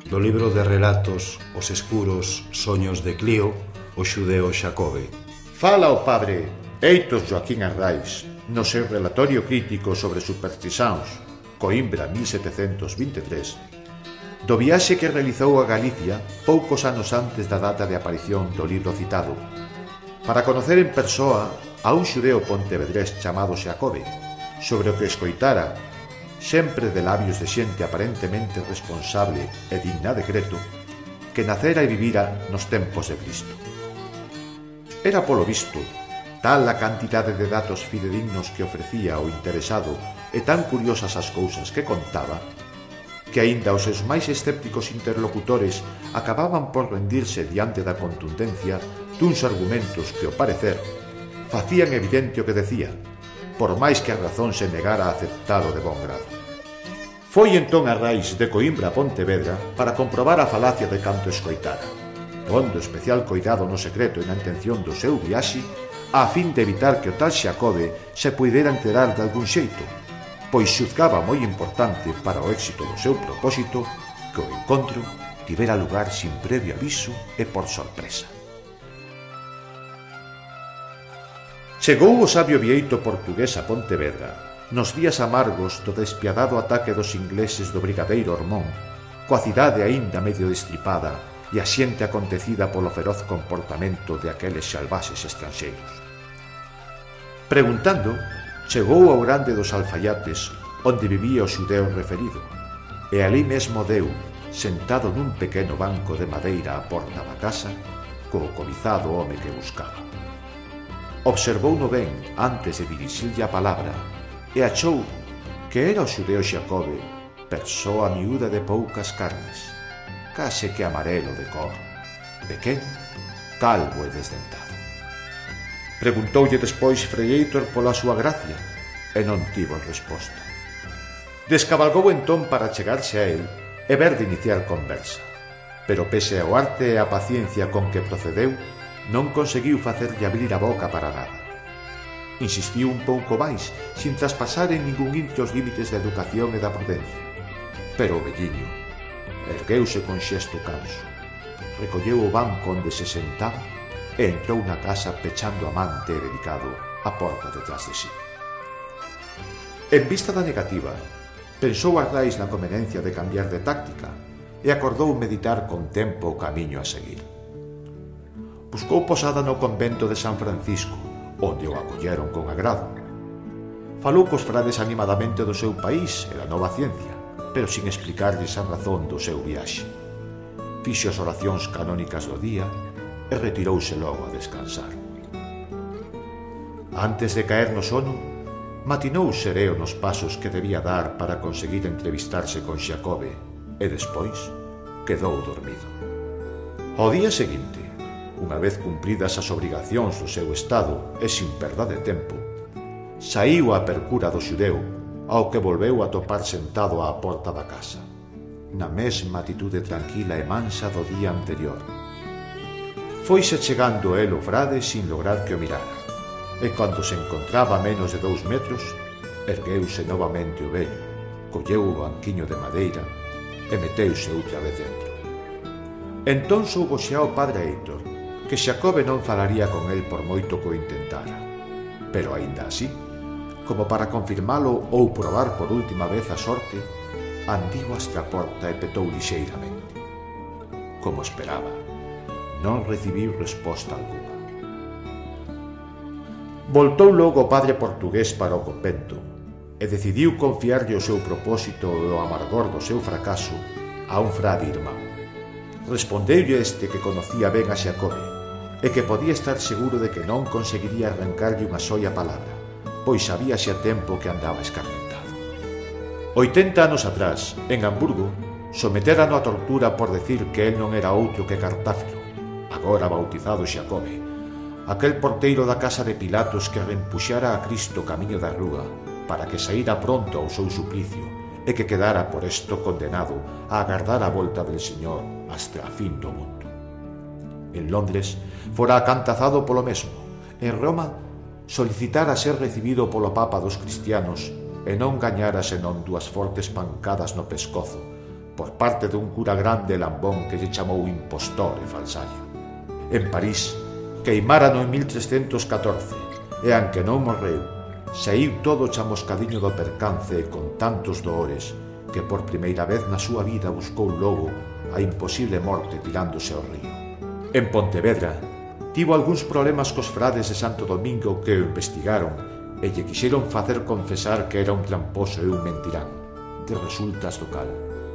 Do libro de relatos Os escuros soños de Clío, o xudeo Xacobe. Fala o padre Heitor Joaquín Arraiz no seu relatorio crítico sobre supersticións, Coimbra 1723, do viaxe que realizou a Galicia poucos anos antes da data de aparición do libro citado, para conocer en persoa a un xudeo pontevedrés chamado Xacobe, sobre o que escoitara, sempre de labios de xente aparentemente responsable e digna de creto, que nacera e vivira nos tempos de Cristo. Era polo visto tal a cantidade de datos fidedignos que ofrecía o interesado e tan curiosas as cousas que contaba, que aínda os seus máis escépticos interlocutores acababan por rendirse diante da contundencia duns argumentos que, ao parecer, facían evidente o que decía, por máis que a razón se negara a aceptalo de bon grado. Foi entón Arraiz de Coimbra a Pontevedra para comprobar a falacia de canto escoitara, pondo especial coidado no secreto e na intención do seu viaxe, a fin de evitar que o tal Xacobe se puidera enterar de algún xeito, pois xuzgaba moi importante para o éxito do seu propósito que o encontro tivera lugar sin previo aviso e por sorpresa. Chegou o sabio vieito portugués a Pontevedra nos días amargos do despiadado ataque dos ingleses do brigadeiro Ormón, coa cidade aínda medio destripada e a xente acontecida polo feroz comportamento de aqueles salvaxes estranxeiros. Preguntando, chegou ao grande dos alfaiates onde vivía o xudeu referido, e ali mesmo deu, sentado nun pequeno banco de madeira á porta da casa, co cobizado home que buscaba. Observouno ben antes de dirixirlle a palabra e achou que era o xudeo Xacobe, persoa miúda de poucas carnes, case que amarelo de cor, pequeno, calvo e desdentado. Preguntoulle despois Frei Heitor pola súa gracia e non tivo resposta. Descabalgou entón para chegarse a él e ver de iniciar conversa, pero pese ao arte e a paciencia con que procedeu, non conseguiu facerlle abrir a boca para nada. Insistiu un pouco máis, sin traspasar en ningún intre os límites da educación e da prudencia. Pero o velliño ergueuse con xesto canso, recolleu o banco onde se sentaba e entrou na casa pechando amante e delicado a porta detrás de si. En vista da negativa, pensou Arraiz na conveniencia de cambiar de táctica e acordou meditar con tempo o camiño a seguir. Buscou posada no convento de San Francisco, onde o acolleron con agrado. Falou cos frades animadamente do seu país e da nova ciencia, pero sin explicarlles a razón do seu viaxe. Fixo as oracións canónicas do día e retirouse logo a descansar. Antes de caer no sono, matinou sereo nos pasos que debía dar para conseguir entrevistarse con Xacobe e despois quedou dormido. Ao día seguinte, unha vez cumpridas as obrigacións do seu estado e sin perda de tempo, saíu á percura do xudeu, ao que volveu a topar sentado á porta da casa, na mesma atitude tranquila e mansa do día anterior. Foise chegando el o frade sin lograr que o mirara, e cando se encontraba a menos de 2 metros, ergueuse novamente o vello, colleu o banquiño de madeira e meteuse outra vez dentro. Entón soubo xa o padre Heitor que Xacobe non falaría con el por moito que o intentara, pero aínda así, como para confirmalo ou probar por última vez a sorte, andiu hasta a porta e petou lixeiramente. Como esperaba, non recibiu resposta alguna. Voltou logo o padre portugués para o convento e decidiu confiarlle o seu propósito e o amargor do seu fracaso a un frade irmán. Respondeulle este que conocía ben a Xacobe e que podía estar seguro de que non conseguiría arrancarlle unha soia palabra, pois sabíase a tempo que andaba escarmentado. 80 anos atrás, en Hamburgo, someterano a tortura por decir que el non era outro que Cartáfilo, agora bautizado Xacobe, aquel porteiro da casa de Pilatos que reempuxara a Cristo camiño da rúa para que saíra pronto ao seu suplicio e que quedara por esto condenado a agardar a volta del Señor hasta a fin do mundo. En Londres fora acantazado polo mesmo. En Roma solicitara ser recibido polo Papa dos cristianos e non gañara senón 2 fortes pancadas no pescozo por parte dun cura grande e lambón que lle chamou impostor e falsario. En París, queimárano en 1314, e anque non morreu, saíu todo chamoscadiño do percance e con tantos doores que por primeira vez na súa vida buscou logo a imposible morte tirándose ao río. En Pontevedra, tivo algúns problemas cos frades de Santo Domingo que o investigaron e lle quixeron facer confesar que era un tramposo e un mentirán. De resultas do cal,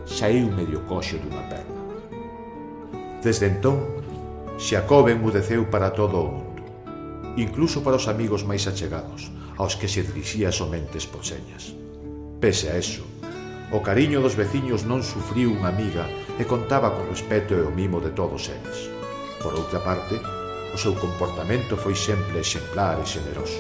saíu medio coxo dunha perna. Desde entón, Xacobe enmudeceu para todo o mundo, incluso para os amigos máis achegados, aos que se dirixía somente por señas. Pese a eso, o cariño dos veciños non sufriu unha amiga e contaba con respeto e o mimo de todos eles. Por outra parte, o seu comportamento foi sempre exemplar e xeneroso.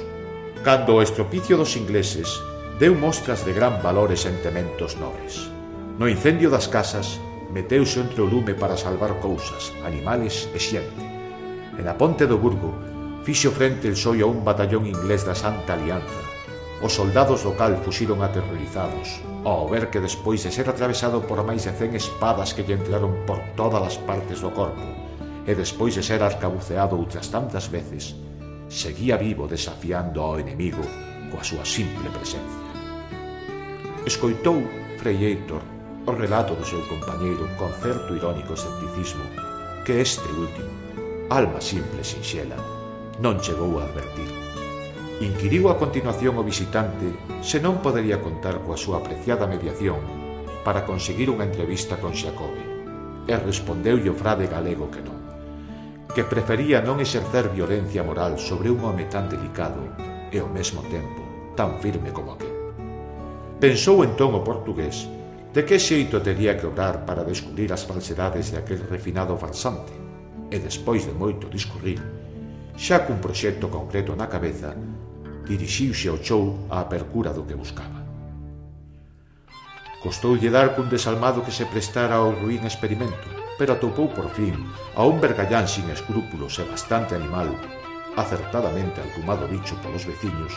Cando o estropicio dos ingleses deu mostras de gran valor e sentimentos nobres. No incendio das casas, meteuse entre o lume para salvar cousas, animales e xente. E na ponte do Burgo, fixo frente el soio a un batallón inglés da Santa Alianza. Os soldados do cal fuxiron aterrorizados ao ver que despois de ser atravesado por máis de 100 espadas que lle entraron por todas as partes do corpo e despois de ser arcabuceado outras tantas veces, seguía vivo desafiando ao enemigo coa súa simple presencia. Escoitou Frei Héctor o relato do seu compañeiro con certo irónico escepticismo que este último, alma simple e sinxela, non chegou a advertir. Inquiriu a continuación o visitante se non podería contar coa súa apreciada mediación para conseguir unha entrevista con Xacobe, e respondeulle o frade galego que non, que prefería non exercer violencia moral sobre un home tan delicado e ao mesmo tempo tan firme como aquel. Pensou entón o portugués de que xeito tería que obrar para descubrir as falsedades de aquel refinado farsante, e despois de moito discurrir, xa cun proxecto concreto na cabeza, dirixiuse ao chou á percura do que buscaba. Costoulle dar cun desalmado que se prestara ao ruín experimento, pero atopou por fin a un vergallán sin escrúpulos e bastante animal, acertadamente alcumado bicho polos veciños,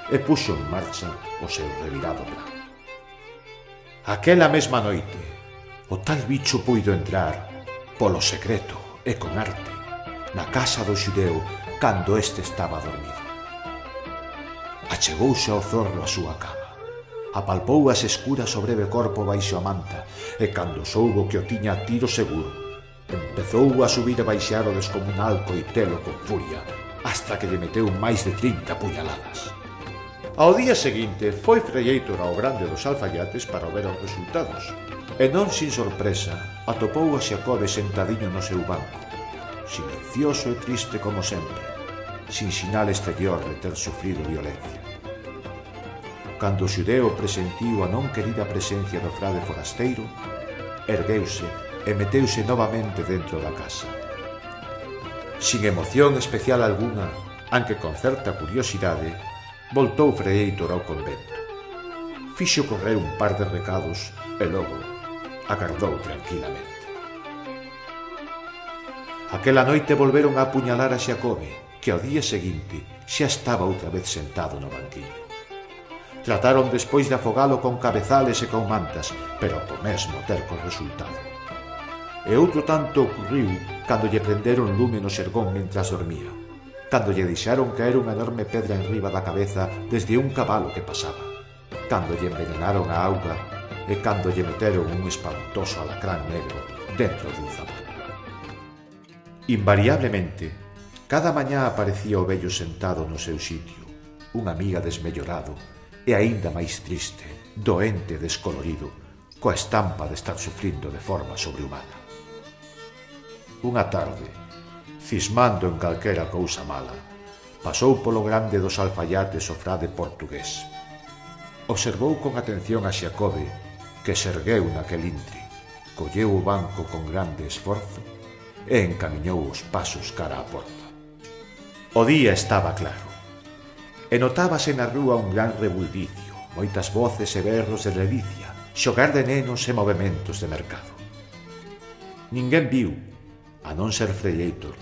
e puxo en marcha o seu revirado plan. Aquela mesma noite, o tal bicho puido entrar, polo secreto e con arte, na casa do xudeu cando este estaba dormido. Achegouse ao zorro a súa cama, apalpou as escuras o breve corpo baixo a manta e cando soubo que o tiña a tiro seguro, empezou a subir e baixar o descomunal coitelo con furia hasta que lle meteu máis de 30 puñaladas. Ao día seguinte foi Frei Héctor ao Grande dos Alfallates para ver os resultados e non sin sorpresa atopou a Xacobe sentadiño no seu banco, silencioso e triste como sempre, sin sinal exterior de ter sufrido violencia. Cando o xudeo presentiu a non querida presencia do frade forasteiro, ergueuse e meteuse novamente dentro da casa. Sin emoción especial alguna, anque con certa curiosidade, voltou Frei Héctor ao convento. Fixo correr un par de recados e logo agardou tranquilamente. Aquela noite volveron a apuñalar a Xacobe, que ao día seguinte xa estaba outra vez sentado no banquiño. Trataron despois de afogalo con cabezales e con mantas, pero co mesmo terco resultado. E outro tanto ocurriu cando lle prenderon lume no xergón mentras dormía, cando lle deixaron caer unha enorme pedra enriba da cabeza desde un cabalo que pasaba, cando lle envenenaron a auga e cando lle meteron un espantoso alacrán negro dentro dun zapato. Invariablemente, cada mañá aparecía o vello sentado no seu sitio, unha amiga desmellorado e aínda máis triste, doente e descolorido, coa estampa de estar sufrindo de forma sobrehumana. Unha tarde, cismando en calquera cousa mala, pasou polo Grande dos Alfallates o frade portugués. Observou con atención a Xacobe, que se ergueu naquel intre, colleu o banco con grande esforzo e encamiñou os pasos cara á porta. O día estaba claro, e notábase na rúa un gran rebuldicio, moitas voces e berros de ledicia, xogar de nenos e movementos de mercado. Ninguén viu, a non ser Frei Héctor,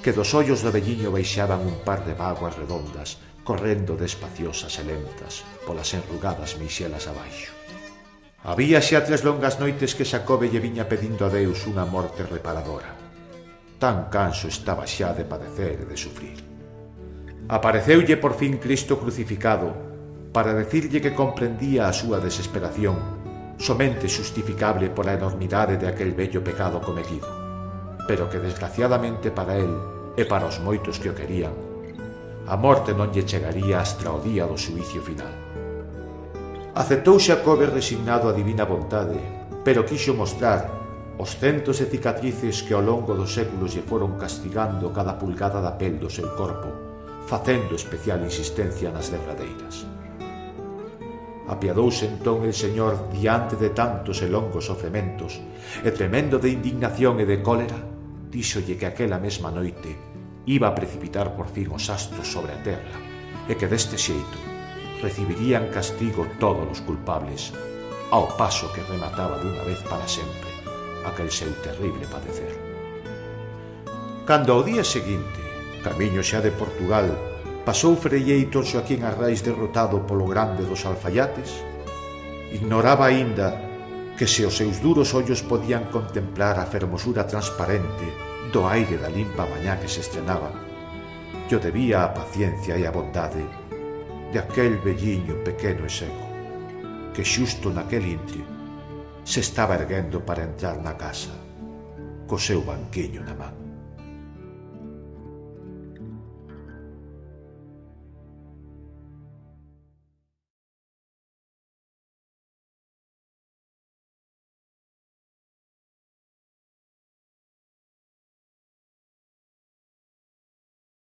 que dos ollos do velliño baixaban un par de vaguas redondas, correndo despaciosas e lentas polas enrugadas meixelas abaixo. Había xa 3 longas noites que Xacobe lle viña pedindo a Deus unha morte reparadora. Tan canso estaba xa de padecer e de sufrir. Apareceulle por fin Cristo crucificado para decirlle que comprendía a súa desesperación, somente justificable pola enormidade de aquel vello pecado cometido, pero que desgraciadamente para él e para os moitos que o querían, a morte non lle chegaría hasta o día do xuicio final. Aceptou Xacobe resignado a divina vontade, pero quixo mostrar os centos de cicatrices que ao longo dos séculos lle foron castigando cada pulgada da pel do seu corpo, facendo especial insistencia nas derradeiras. Apiadouse entón el Señor diante de tantos e longos sofrementos, e tremendo de indignación e de cólera, díxolle que aquela mesma noite iba a precipitar por fin os astros sobre a terra, e que deste xeito recibirían castigo todos os culpables, ao paso que remataba dunha vez para sempre aquel seu terrible padecer. Cando ao día seguinte, camiño xa de Portugal, pasou Freieitor Xoaquín Arraiz derrotado polo grande dos alfaiates, ignoraba aínda que se os seus duros ollos podían contemplar a fermosura transparente do aire da limpa mañá que se estrenaba, yo debía a paciencia e a bondade de aquel velliño pequeno e seco, que xusto naquel intre se estaba erguendo para entrar na casa, co seu banquiño na man.